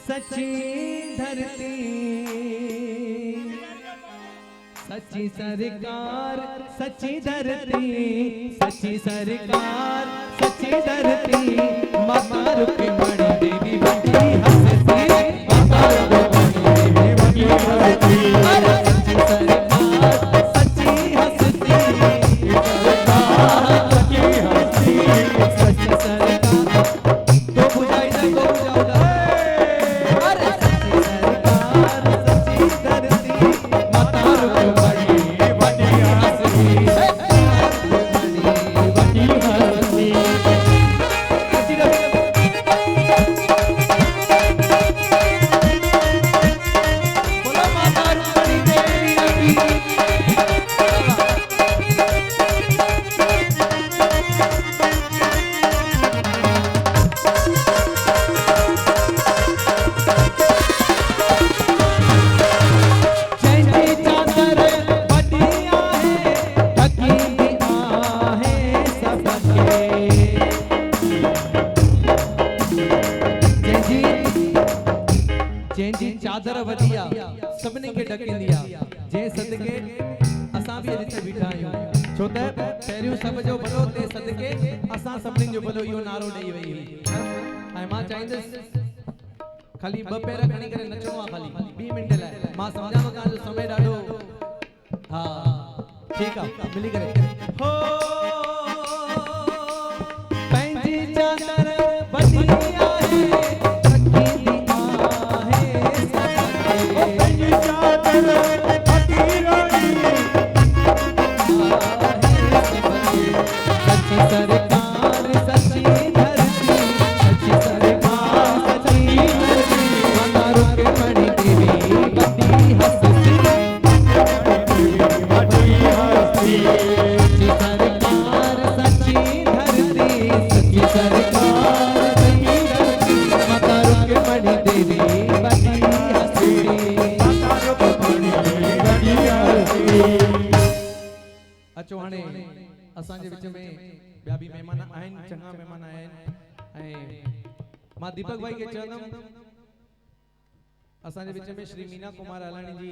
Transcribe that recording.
सच्ची धरती, सच्ची सरकार सच्ची धरती, सच्ची सरकार सच्ची धरती, माता रुक्मिणी देवी बड़ी हंसती, माता रुक्मिणी देवी बड़ी हंसती, सच्ची सरकार सच्ची हंसती, सरकार सच्ची हंसती, सच्ची सरकार तो बुझाई ना तो बुझाओ, अरे सच्ची सरकार सच्ची धरती, माता रुक्मिणी बड़ी हंसती, बड़ी हंसती। बोलो माता रुक्मिणी देवी की। जंहिंजी चादर वधिया सभिनी खे ढकिंदिया, जंहिं सदके असां बि हिते बीठा आहियूं, छो त पहिरियों सभ जो भलो ते सदके असां सभिनी जो भलो इहो नारो ॾेई वई हुई। ऐं मां चाहींदुसि खाली ॿ पैर खणी करे नचणो आहे, खाली 2 मिंट लाइ। मां सम्झां थो तव्हांजो समय ॾाढो, हा ठीकु आहे, मिली करे हो पंहिंजी चादर वधिया अचो हाणे असांजे विच में ॿिया बि महिमान आहिनि, चङा महिमान आहिनि, ऐं मां दीपक भाई खे चवंदुमि असांजे विच में श्री मीना कुमार हलाणी जी